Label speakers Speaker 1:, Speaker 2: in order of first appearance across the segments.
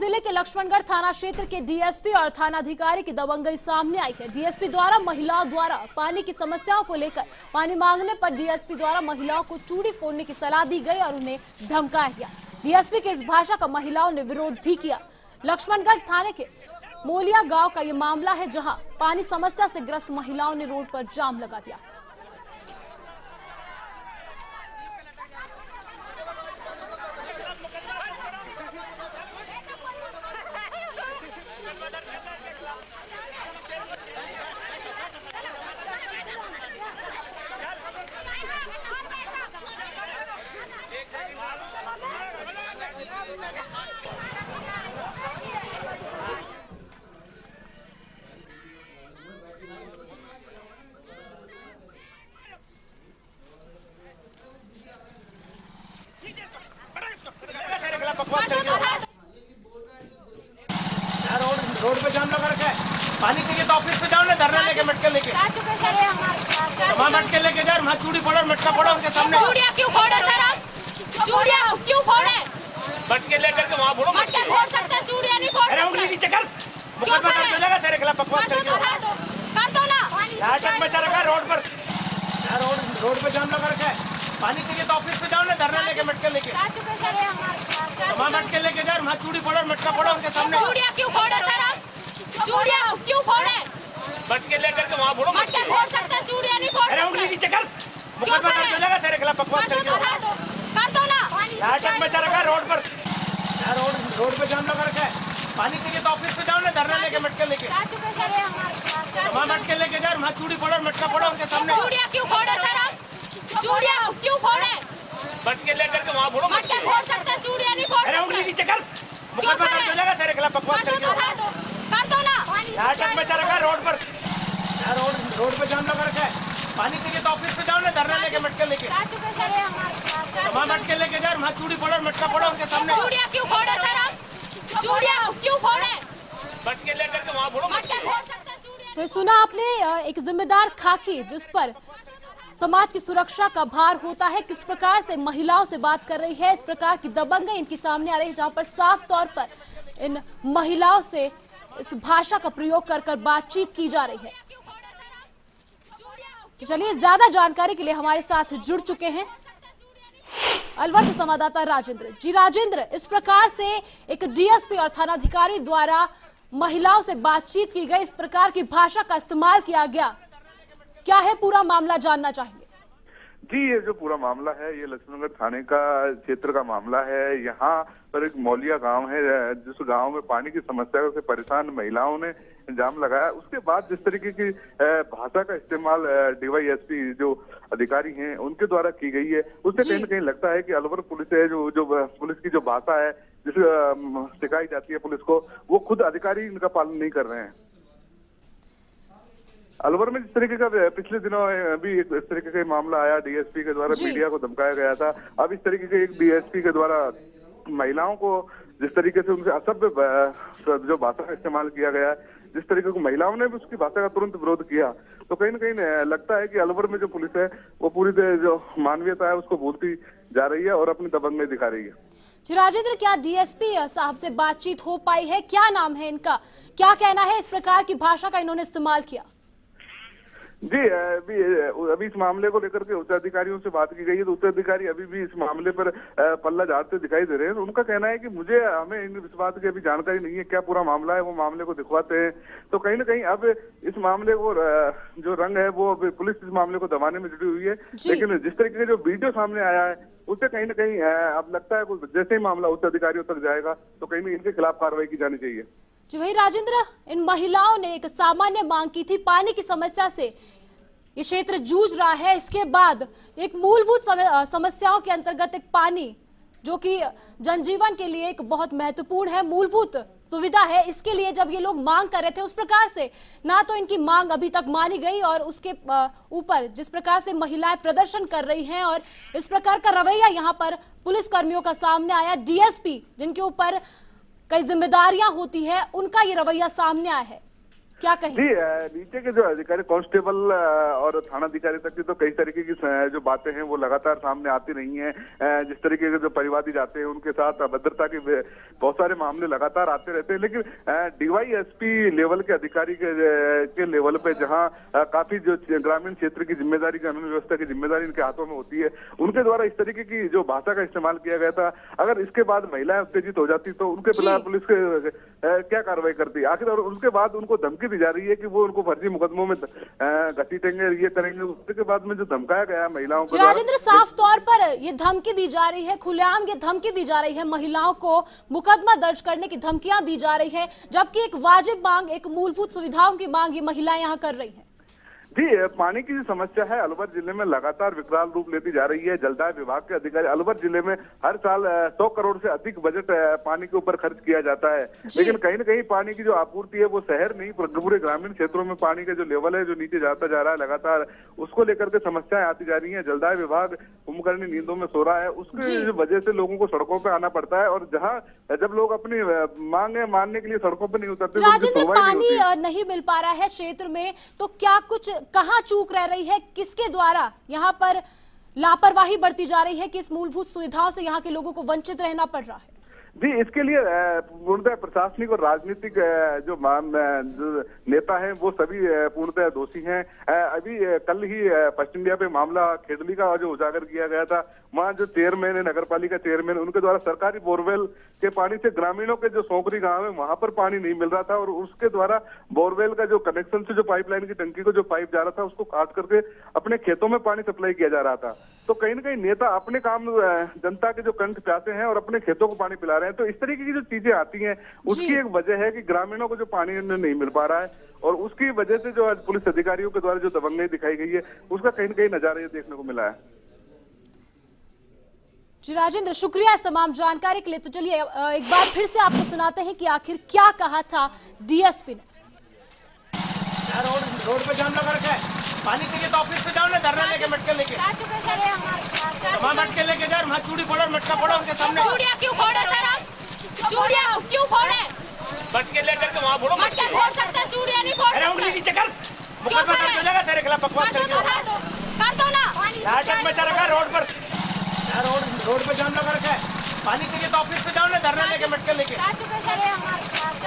Speaker 1: जिले के लक्ष्मणगढ़ थाना क्षेत्र के डीएसपी और थानाधिकारी की दबंगई सामने आई है। डीएसपी द्वारा महिलाओं द्वारा पानी की समस्याओं को लेकर पानी मांगने पर डीएसपी द्वारा महिलाओं को चूड़ी फोड़ने की सलाह दी गई और उन्हें धमकाया गया। डीएसपी के इस भाषा का महिलाओं ने विरोध भी किया। लक्ष्मणगढ़ थाने के मोलिया गांव का ये मामला है, जहां पानी समस्या से ग्रस्त महिलाओं ने रोड पर जाम लगा दिया।
Speaker 2: रोड पे जाम लगा रखा है। पानी चाहिए तो ऑफिस पे जाओ ना, धरना लेके मटके लेके वहाँ मटके लेके जाओ, वहाँ चूड़ी फोड़ो मटका फोड़ो उनके सामने।
Speaker 3: चूड़िया क्यों फोड़े सर आप? चूड़िया क्यों फोड़े?
Speaker 2: मटके लेकर के वहाँ फोड़ो।
Speaker 3: मटके फोड़ सकते हैं, चूड़िया नहीं फोड़ सकते।
Speaker 2: उंगली नीचे कर, मुकदमा दर्ज हो जाएगा तेरे खिलाफ बकवास करके।
Speaker 3: कर दो ना।
Speaker 2: नाटक मचा रखा है रोड पर। रोड पे जाम लगा रखा है। पानी चाहिए तो ऑफिस पे जाओ ना, धरना लेके मटके लेके वहाँ मटके लेके जाओ, वहाँ चूड़ी फोड़ो मटका फोड़ो उनके सामने।
Speaker 3: चूड़िया क्यों फोड़े सर आप? चूड़िया क्यों फोड़े?
Speaker 2: मटके लेकर के वहाँ फोड़ो।
Speaker 3: मटके फोड़ सकते हैं, चूड़िया नहीं फोड़ सकते।
Speaker 2: उंगली नीचे कर, मुकदमा दर्ज हो जाएगा तेरे खिलाफ बकवास करके।
Speaker 3: कर दो ना।
Speaker 2: नाटक मचा रखा है रोड पर। रोड पे जाम लगा रखा है। पानी चाहिए तो ऑफिस पे जाओ ना, धरना लेके मटके लेके वहाँ मटके लेके जाओ, वहाँ चूड़ी फोड़ो मटका फोड़ो उनके सामने।
Speaker 3: चूड़िया क्यों फोड़े सर आप? चूड़िया क्यों फोड़े?
Speaker 2: मटके लेकर के वहाँ फोड़ो।
Speaker 3: मटके फोड़ सकते हैं, चूड़िया नहीं फोड़
Speaker 2: उंगली
Speaker 3: सकते।
Speaker 2: नीचे कर, मुकदमा दर्ज हो जाएगा तेरे खिलाफ बकवास करके।
Speaker 3: कर दो ना।
Speaker 2: नाटक मचा रखा है रोड पर। रोड पे जाम लगा रखा है। पानी चाहिए तो ऑफिस पे जाओ ना, धरना लेके मटके लेके वहाँ मटके लेके जाओ, वहाँ चूड़ी फोड़ो मटका फोड़ो उनके सामने।
Speaker 3: चूड़िया क्यों फोड़े सर आप? चूड़िया क्यों फोड़े?
Speaker 2: मटके लेकर के वहाँ फोड़ो।
Speaker 3: मटके फोड़ सकते हैं, चूड़िया।
Speaker 1: तो सुना आपने, एक जिम्मेदार खाकी जिस पर समाज की सुरक्षा का भार होता है, किस प्रकार से महिलाओं से बात कर रही है। इस प्रकार की दबंगई इनकी सामने आ रही है, जहां पर साफ तौर पर इन महिलाओं से इस भाषा का प्रयोग कर कर बातचीत की जा रही है। तो चलिए, ज्यादा जानकारी के लिए हमारे साथ जुड़ चुके हैं अलवर से संवाददाता राजेंद्र जी। राजेंद्र, इस प्रकार से एक डीएसपी और थानाधिकारी द्वारा महिलाओं से बातचीत की गई, इस प्रकार की भाषा का इस्तेमाल किया गया, क्या है पूरा मामला, जानना चाहेंगे।
Speaker 4: जी, ये जो पूरा मामला है ये लक्ष्मणगढ़ थाने का क्षेत्र का मामला है। यहाँ पर एक मौलिया गांव है, जिस गांव में पानी की समस्या से परेशान महिलाओं ने जाम लगाया। उसके बाद जिस तरीके की भाषा का इस्तेमाल डीवाईएसपी जो अधिकारी हैं उनके द्वारा की गई है, उससे कहीं न कहीं लगता है कि अलवर पुलिस है, जो पुलिस की जो भाषा है जिसे सिखाई जाती है पुलिस को, वो खुद अधिकारी इनका पालन नहीं कर रहे हैं। अलवर में जिस तरीके का पिछले दिनों अभी इस तरीके का मामला आया, डीएसपी के द्वारा मीडिया को धमकाया गया था। अब इस तरीके के एक डीएसपी के द्वारा महिलाओं को जिस तरीके से उनसे असभ्य जो भाषा का इस्तेमाल किया गया, जिस तरीके को महिलाओं ने भी उसकी भाषा का तुरंत विरोध किया, तो कहीं न कहीं लगता है कि अलवर में जो पुलिस है वो पूरी जो मानवीयता है उसको भूलती जा रही है और अपनी दबंगई दिखा रही है।
Speaker 1: जी राजेंद्र, क्या डीएसपी साहब से बातचीत हो पाई है? क्या नाम है इनका? क्या कहना है इस प्रकार की भाषा का इन्होंने इस्तेमाल किया?
Speaker 4: जी, अभी इस मामले को लेकर के उच्चाधिकारियों से बात की गई है, तो उच्चाधिकारी अभी भी इस मामले पर पल्ला झाड़ते दिखाई दे रहे हैं। तो उनका कहना है कि हमें इस बात की अभी जानकारी नहीं है, क्या पूरा मामला है, वो मामले को दिखवाते हैं। तो कहीं ना कहीं अब इस मामले को जो रंग है वो पुलिस इस मामले को दबाने में जुटी हुई है। लेकिन जिस तरीके का जो वीडियो सामने आया है उससे कहीं ना कहीं अब लगता है जैसे ही मामला उच्च अधिकारियों तक जाएगा तो कहीं इनके खिलाफ कार्रवाई की जानी चाहिए।
Speaker 1: जी वही राजेंद्र, इन महिलाओं ने एक सामान्य मांग की थी, पानी की समस्या से ये क्षेत्र जूझ रहा है। इसके बाद एक मूलभूत समस्याओं के अंतर्गत एक पानी, जो कि जनजीवन के लिए एक बहुत महत्वपूर्ण है, मूलभूत सुविधा है, इसके लिए जब ये लोग मांग कर रहे थे उस प्रकार से ना तो इनकी मांग अभी तक मानी गई, और उसके ऊपर जिस प्रकार से महिलाएं प्रदर्शन कर रही हैं और इस प्रकार का रवैया यहाँ पर पुलिस कर्मियों का सामने आया, डीएसपी जिनके ऊपर कई जिम्मेदारियां होती है उनका ये रवैया सामने आया है। क्या कहें?
Speaker 4: जी, नीचे के जो अधिकारी कांस्टेबल और थाना अधिकारी तक की तो कई तरीके की जो बातें हैं वो लगातार सामने आती रही हैं। जिस तरीके के जो परिवादी जाते हैं उनके साथ अभद्रता के बहुत सारे मामले लगातार आते रहते हैं, लेकिन डीवाईएसपी लेवल के अधिकारी के लेवल पे जहां काफी जो ग्रामीण क्षेत्र की जिम्मेदारी, कानून व्यवस्था की जिम्मेदारी इनके हाथों में होती है, उनके द्वारा इस तरीके की जो भाषा का इस्तेमाल किया गया था, अगर इसके बाद महिलाएं उत्तेजित हो जाती तो उनके खिलाफ पुलिस क्या कार्रवाई करती आखिर, और उसके बाद उनको धमकी दी जा रही है कि वो उनको फर्जी मुकदमों में घसीटेंगे, ये करेंगे। उसके बाद में जो धमकाया गया महिलाओं को,
Speaker 1: राजेंद्र, साफ तौर पर ये धमकी दी जा रही है, खुलेआम ये धमकी दी जा रही है, महिलाओं को मुकदमा दर्ज करने की धमकियां दी जा रही है, जबकि एक वाजिब मांग, एक मूलभूत सुविधाओं की मांग ये महिलाएं यहाँ कर रही है।
Speaker 4: जी, पानी की जो समस्या है अलवर जिले में लगातार विकराल रूप लेती जा रही है। जलदाय विभाग के अधिकारी, अलवर जिले में हर साल 100 करोड़ से अधिक बजट पानी के ऊपर खर्च किया जाता है, लेकिन कहीं न कहीं पानी की जो आपूर्ति है वो शहर नहीं, पूरे ग्रामीण क्षेत्रों में पानी का जो लेवल है जो नीचे जाता जा रहा है लगातार, उसको लेकर के समस्याएं आती जा रही है। जलदाय विभाग कुंभकर्णी नींदों में सो रहा है, उसकी वजह से लोगों को सड़कों पर आना पड़ता है, और जहाँ जब लोग अपनी मांगे मानने के लिए सड़कों पर नहीं उतरते,
Speaker 1: राजेंद्र, पानी नहीं मिल पा रहा है क्षेत्र में, तो क्या कुछ कहाँ चूक रह रही है, किसके द्वारा यहाँ पर लापरवाही बढ़ती जा रही है कि इस मूलभूत सुविधाओं से यहाँ के लोगों को वंचित रहना पड़ रहा है?
Speaker 4: जी, इसके लिए पूर्णतः प्रशासनिक और राजनीतिक जो नेता हैं वो सभी पूर्णतः दोषी हैं। अभी कल ही पश्चिम इंडिया पे मामला खेडली का जो उजागर किया गया था, वहाँ जो चेयरमैन है, नगर पालिका चेयरमैन, उनके द्वारा सरकारी बोरवेल के पानी से ग्रामीणों के जो सोंकरी गांव है वहां पर पानी नहीं मिल रहा था, और उसके द्वारा बोरवेल का जो कनेक्शन से जो पाइपलाइन की टंकी को जो पाइप जा रहा था उसको काट करके अपने खेतों में पानी सप्लाई किया जा रहा था। तो कहीं न कहीं नेता अपने काम, जनता के जो कंठ प्यासे हैं और अपने खेतों को पानी पिला रहे हैं, तो इस तरीके की जो चीजें आती हैं उसकी एक वजह है कि ग्रामीणों को जो पानी नहीं मिल पा रहा है, और उसकी वजह से जो आज पुलिस अधिकारियों के द्वारा जो दबंगई दिखाई गई है उसका कहीं न कहीं नजारा ये देखने को मिला है।
Speaker 1: जी राजेंद्र, शुक्रिया इस तमाम जानकारी के लिए। तो चलिए एक बार फिर से आपको सुनाते हैं कि आखिर क्या कहा था डीएसपी ने।
Speaker 2: रोड पे जाम लगा रखा है, पानी चाहिए तो ऑफिस पे जाओ ना, धरना लेके मटके लेके वहाँ मटके लेके जाओ, वहाँ चूड़ी फोड़ो, मटका फोड़ो उनके सामने।
Speaker 3: चूड़ियाँ क्यों फोड़े सर आप? चूड़ियाँ क्यों फोड़े?
Speaker 2: मटके लेकर के वहाँ फोड़ो।
Speaker 3: मटके फोड़ सकते हैं, चूड़ियाँ नहीं फोड़
Speaker 2: अरे उंगली नीचे कर, मुकदमा दर्ज हो जाएगा तेरे खिलाफ बकवास करके।
Speaker 3: कर दो ना।
Speaker 2: नाटक में चल रखा है रोड पर, रोड पे जाम लगा रखा है, पानी चाहिए तो ऑफिस पे जाओ ना, धरना लेके मटके लेके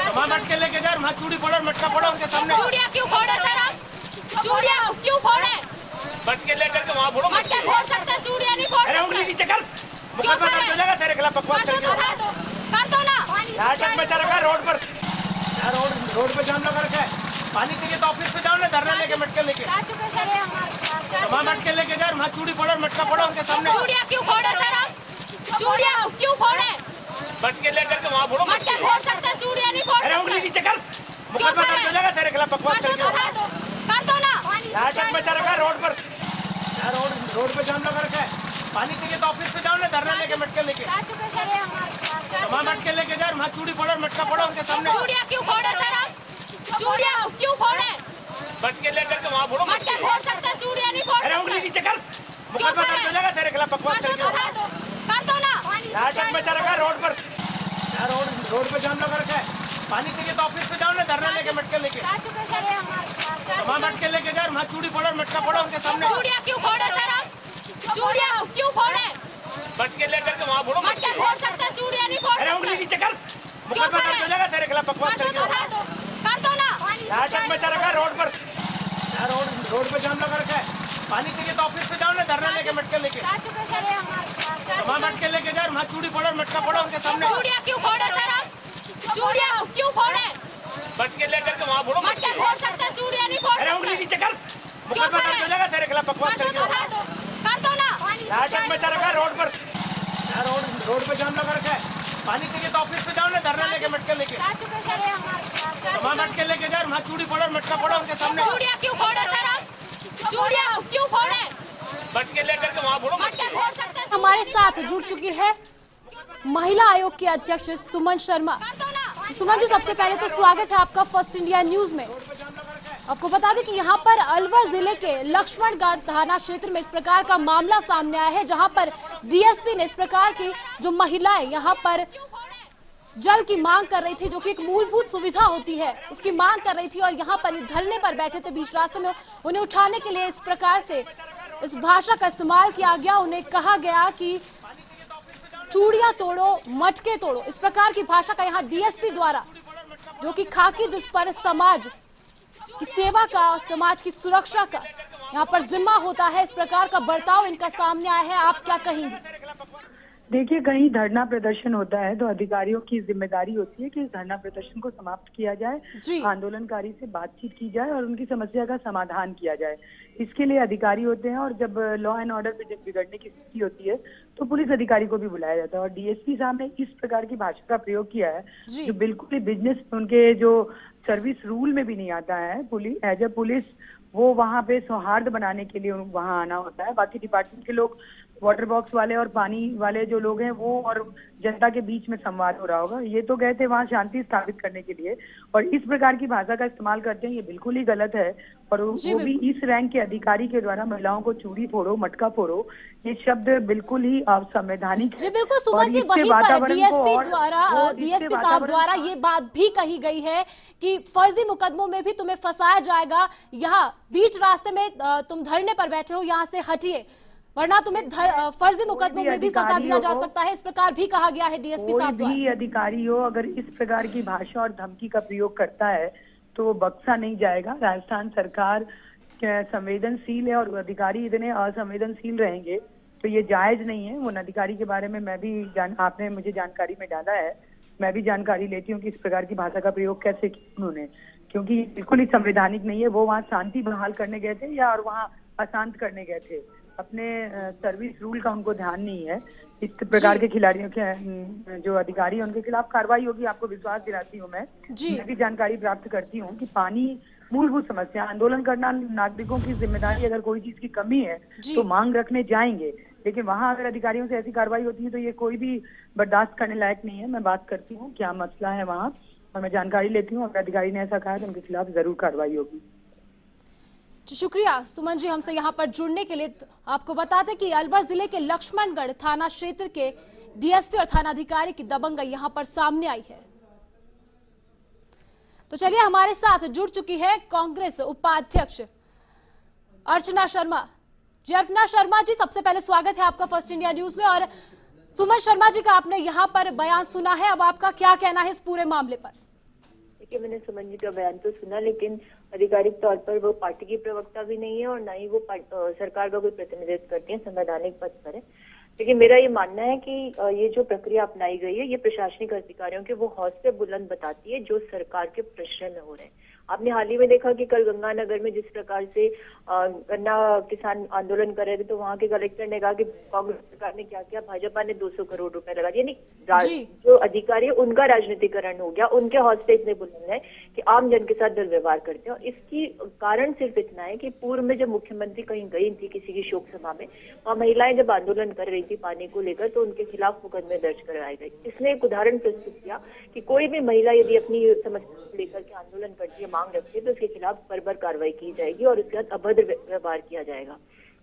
Speaker 2: वहाँ मटके लेके जाओ, वहाँ चूड़ी फोड़ो, मटका फोड़ो उनके सामने।
Speaker 3: चूड़ियाँ क्यों फोड़े सर आप? चूड़ियाँ क्यों फोड़े?
Speaker 2: मटके लेकर के वहाँ फोड़ो।
Speaker 3: मटके फोड़ सकते हैं, चूड़ियाँ नहीं फोड़
Speaker 2: अरे उंगली नीचे कर, मुकदमा दर्ज हो जाएगा तेरे खिलाफ बकवास करके।
Speaker 3: कर दो ना।
Speaker 2: नाटक में चल रखा है रोड पर, रोड पे जाम लगा रखा है, पानी चाहिए तो ऑफिस पे जाओ ना, धरना लेके मटके लेके वहाँ मटके लेके जाओ, वहाँ चूड़ी फोड़ो, मटका फोड़ो उनके सामने।
Speaker 3: चूड़ियाँ क्यों फोड़े सर आप? चूड़ियाँ क्यों फोड़े?
Speaker 2: मटके लेकर के वहाँ फोड़ो।
Speaker 3: मटके फोड़ सकते हैं, चूड़ियाँ नहीं फोड़
Speaker 2: अरे उंगली नीचे कर, मुकदमा दर्ज हो जाएगा तेरे खिलाफ बकवास करके।
Speaker 3: कर दो ना।
Speaker 2: नाटक में चल रखा है रोड पर, रोड पे जाम लगा रखा है, पानी चाहिए तो ऑफिस पे जाओ ना, धरना लेके मटके लेके वहाँ मटके लेके जाओ, वहाँ चूड़ी फोड़ो, मटका फोड़ो उनके सामने।
Speaker 3: चूड़ियाँ क्यों फोड़े सर आप? चूड़ियाँ क्यों फोड़े?
Speaker 2: मटके लेकर के वहाँ फोड़ो।
Speaker 3: मटके फोड़ सकते हैं, चूड़ियाँ नहीं फोड़
Speaker 2: अरे उंगली नीचे कर, मुकदमा दर्ज हो जाएगा तेरे खिलाफ बकवास करके।
Speaker 3: कर दो ना।
Speaker 2: नाटक में चल रखा है रोड पर, रोड पे जाम लगा रखा है, पानी चाहिए तो ऑफिस पे जाओ ना, धरना लेके मटके लेके वहाँ मटके लेके जाओ, वहाँ चूड़ी फोड़ो, मटका फोड़ो उनके सामने।
Speaker 3: चूड़ियाँ क्यों फोड़े सर आप? चूड़ियाँ क्यों फोड़े?
Speaker 2: मटके लेकर के वहाँ फोड़ो।
Speaker 3: मटके फोड़ सकते हैं, चूड़ियाँ नहीं फोड़
Speaker 2: अरे उंगली नीचे कर, मुकदमा दर्ज हो जाएगा तेरे खिलाफ बकवास करके।
Speaker 3: कर दो ना।
Speaker 2: नाटक में चल रखा है रोड पर, रोड पे जाम लगा रखा है, पानी चाहिए तो ऑफिस पे जाओ ना, धरना लेके मटके लेके वहाँ मटके लेके जाओ, वहाँ चूड़ी फोड़ो, मटका फोड़ो उनके सामने।
Speaker 3: चूड़ियाँ क्यों फोड़े सर आप? चूड़ियाँ क्यों फोड़े?
Speaker 2: मटके लेकर के वहाँ फोड़ो।
Speaker 3: मटके फोड़ सकते हैं, चूड़ियाँ नहीं फोड़
Speaker 2: अरे उंगली नीचे कर, मुकदमा दर्ज हो जाएगा तेरे खिलाफ बकवास करके।
Speaker 3: कर दो ना।
Speaker 2: नाटक में चल रखा है रोड पर, रोड पे जाम लगा रखा है, पानी चाहिए तो ऑफिस पे जाओ ना, धरना लेके मटके लेके वहाँ मटके लेके जाओ, वहाँ चूड़ी फोड़ो, मटका फोड़ो उनके सामने।
Speaker 3: चूड़ियाँ क्यों फोड़े सर आप? चूड़ियाँ क्यों फोड़े?
Speaker 2: मटके लेकर के वहाँ फोड़ो।
Speaker 3: मटके फोड़ सकते हैं।
Speaker 1: हमारे साथ जुड़ चुकी है महिला आयोग की अध्यक्ष सुमन शर्मा। सुमन जी, सबसे पहले तो स्वागत है आपका फर्स्ट इंडिया न्यूज में। आपको बता दें कि यहाँ पर अलवर जिले के लक्ष्मणगढ़ थाना क्षेत्र में इस प्रकार का मामला सामने आया है, जहाँ पर डीएसपी ने इस प्रकार की जो महिलाएं यहाँ पर जल की मांग कर रही थी, जो कि एक मूलभूत सुविधा होती है, उसकी मांग कर रही थी। और यहाँ पर धरने पर बैठे थे, बीच रास्ते में उन्हें उठाने के लिए इस प्रकार से इस भाषा का इस्तेमाल किया गया। उन्हें कहा गया कि चूड़ियां तोड़ो, मटके तोड़ो, इस प्रकार की भाषा का यहाँ डीएसपी द्वारा, जो कि खाकी जिस पर समाज की सेवा का, समाज की सुरक्षा का यहाँ पर जिम्मा होता है, इस प्रकार का बर्ताव इनका सामने आया है। आप क्या कहेंगे?
Speaker 5: देखिए, कहीं धरना प्रदर्शन होता है तो अधिकारियों की जिम्मेदारी होती है कि इस धरना प्रदर्शन को समाप्त किया जाए, आंदोलनकारी से बातचीत की जाए और उनकी समस्या का समाधान किया जाए। इसके लिए अधिकारी होते हैं और जब लॉ एंड ऑर्डर बिगड़ने की स्थिति होती है तो पुलिस अधिकारी को भी बुलाया जाता है। और डीएसपी साहब ने इस प्रकार की भाषा का प्रयोग किया है जो बिल्कुल ही बिजनेस, उनके जो सर्विस रूल में भी नहीं आता है। पुलिस एज ए पुलिस वो वहाँ पे सौहार्द बनाने के लिए वहाँ आना होता है। बाकी डिपार्टमेंट के लोग, वाटर बॉक्स वाले और पानी वाले जो लोग हैं, वो और जनता के बीच में संवाद हो रहा होगा। ये तो गए थे वहाँ शांति स्थापित करने के लिए और इस प्रकार की भाषा का इस्तेमाल करते हैं, ये बिल्कुल ही गलत है। और वो भी इस रैंक के अधिकारी के द्वारा महिलाओं को चूड़ी फोड़ो, मटका फोड़ो, ये शब्द बिल्कुल ही असंवैधानिक है।
Speaker 1: जी बिल्कुल सुमन जी, वहीं पर डीएसपी साहब द्वारा ये बात भी कही गई है कि फर्जी मुकदमों में भी तुम्हें फंसाया जाएगा। यहाँ बीच रास्ते में तुम धरने पर बैठे हो, यहाँ से हटिए वरना तुम्हें फर्जी मुकदमों में भी फंसा दिया जा सकता है, इस प्रकार भी कहा गया है डीएसपी साहब द्वारा।
Speaker 5: कोई भी अधिकारी हो अगर इस प्रकार की भाषा और धमकी का प्रयोग करता है तो वो बख्शा नहीं जाएगा। राजस्थान सरकार संवेदनशील है और अधिकारी इतने असंवेदनशील रहेंगे तो ये जायज नहीं है। उन अधिकारी के बारे में मैं भी आपने मुझे जानकारी में डाला है, मैं भी जानकारी लेती हूँ कि इस प्रकार की भाषा का प्रयोग कैसे किया उन्होंने, क्योंकि बिल्कुल ही संवैधानिक नहीं है। वो वहाँ शांति बहाल करने गए थे या और वहाँ अशांत करने गए थे, अपने सर्विस रूल का उनको ध्यान नहीं है। इस प्रकार के खिलाड़ियों के जो अधिकारी हैं उनके खिलाफ कार्रवाई होगी, आपको विश्वास दिलाती हूँ। मैं भी जानकारी प्राप्त करती हूँ कि पानी मूलभूत समस्या, आंदोलन करना नागरिकों की जिम्मेदारी। अगर कोई चीज की कमी है तो मांग रखने जाएंगे, लेकिन वहाँ अगर अधिकारियों से ऐसी कार्रवाई होती है तो ये कोई भी बर्दाश्त करने लायक नहीं है। मैं बात करती हूँ क्या मसला है वहाँ और मैं जानकारी लेती हूँ। अगर अधिकारी ने ऐसा कहा तो उनके खिलाफ जरूर कार्रवाई होगी।
Speaker 1: शुक्रिया सुमन जी हमसे यहाँ पर जुड़ने के लिए। आपको बता दें कि अलवर जिले के लक्ष्मणगढ़ थाना क्षेत्र के डीएसपी और थानाधिकारी की दबंगई यहाँ पर सामने आई है। तो चलिए, हमारे साथ जुड़ चुकी है कांग्रेस उपाध्यक्ष अर्चना शर्मा जी। अर्चना शर्मा जी, सबसे पहले स्वागत है आपका फर्स्ट इंडिया न्यूज में। और सुमन शर्मा जी का आपने यहाँ पर बयान सुना है, अब आपका क्या कहना है इस पूरे मामले पर?
Speaker 6: देखिए, मैंने सुमन जी का बयान तो सुना, लेकिन आधिकारिक तौर पर वो पार्टी की प्रवक्ता भी नहीं है और ना ही वो सरकार का कोई प्रतिनिधित्व करती है, संवैधानिक पद पर है। लेकिन मेरा ये मानना है कि ये जो प्रक्रिया अपनाई गई है ये प्रशासनिक अधिकारियों के वो हौसले बुलंद बताती है जो सरकार के प्रेशर में हो रहे हैं। आपने हाल ही में देखा कि कल गंगानगर में जिस प्रकार से गन्ना किसान आंदोलन कर रहे थे तो वहाँ के कलेक्टर ने कहा कि कांग्रेस सरकार ने क्या किया, भाजपा ने 200 करोड़ रुपए लगा दिए। यानी जो अधिकारी है उनका राजनीतिकरण हो गया, उनके हौसले इतने बुलंद है कि आम जन के साथ दुर्व्यवहार करते हैं। और इसकी कारण सिर्फ इतना है कि पूर्व में जब मुख्यमंत्री कहीं गई थी किसी की शोक सभा में, वहाँ महिलाएं जब आंदोलन कर रही थी पानी को लेकर तो उनके खिलाफ मुकदमे दर्ज करवाए गए। इसने एक उदाहरण प्रस्तुत किया कि कोई भी महिला यदि अपनी समस्या को लेकर के आंदोलन करती है, मांग रखती है, तो उसके खिलाफ बर्बर कार्रवाई की जाएगी और उसके बाद अभद्र व्यवहार किया जाएगा।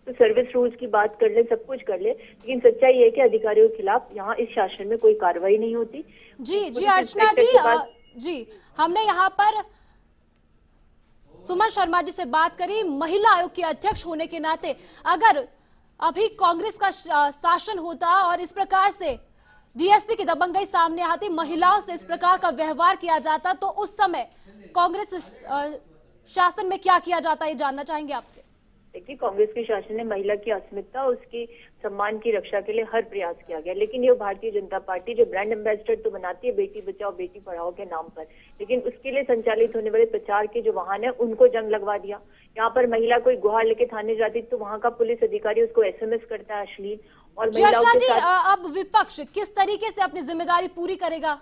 Speaker 6: तो सर्विस रूल्स की बात कर ले, सब कुछ कर ले, लेकिन सच्चाई है कि अधिकारियों के खिलाफ यहाँ इस शासन में कोई कार्रवाई नहीं होती।
Speaker 1: जी अर्चना जी, हमने यहाँ पर सुमन शर्मा जी से बात करी। महिला आयोग के अध्यक्ष होने के नाते अगर अभी कांग्रेस का शासन होता और इस प्रकार से डीएसपी की दबंगई सामने आती, महिलाओं से इस प्रकार का व्यवहार किया जाता, तो उस समय कांग्रेस शासन में क्या किया जाता, ये जानना चाहेंगे आपसे।
Speaker 6: देखिए, कांग्रेस के शासन ने महिला की अस्मिता, उसकी सम्मान की रक्षा के लिए हर प्रयास किया गया, लेकिन ये भारतीय जनता पार्टी जो ब्रांड एम्बेसडर तो बनाती है बेटी बचाओ बेटी पढ़ाओ के नाम पर, लेकिन उसके लिए संचालित होने वाले प्रचार के जो वाहन है उनको जंग लगवा दिया। यहाँ पर महिला कोई गुहार लेके थाने जाती तो वहाँ का पुलिस अधिकारी उसको एसएमएस करता है अश्लील। और महिलाओं के साथ
Speaker 1: अब विपक्ष किस तरीके से अपनी जिम्मेदारी पूरी करेगा?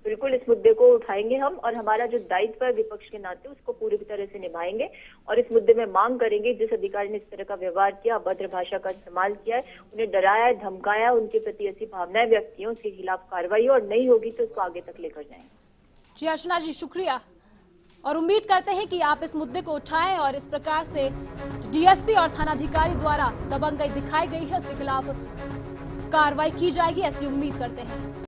Speaker 6: बिल्कुल इस मुद्दे को उठाएंगे हम और हमारा जो दायित्व है विपक्ष के नाते उसको पूरी तरह से निभाएंगे और इस मुद्दे में मांग करेंगे जिस अधिकारी ने इस तरह का व्यवहार किया, अभद्र भाषा का इस्तेमाल किया है, उन्हें डराया है, धमकाया, उनके प्रति ऐसी भावनाएं व्यक्त की, उसके खिलाफ कार्रवाई और नहीं होगी तो उसको आगे तक लेकर जाएंगे।
Speaker 1: जी अर्चना जी, शुक्रिया और उम्मीद करते हैं कि आप इस मुद्दे को उठाएं और इस प्रकार से डीएसपी और थानाधिकारी द्वारा दबंगई दिखाई गई है उसके खिलाफ कार्रवाई की जाएगी, ऐसी उम्मीद करते हैं।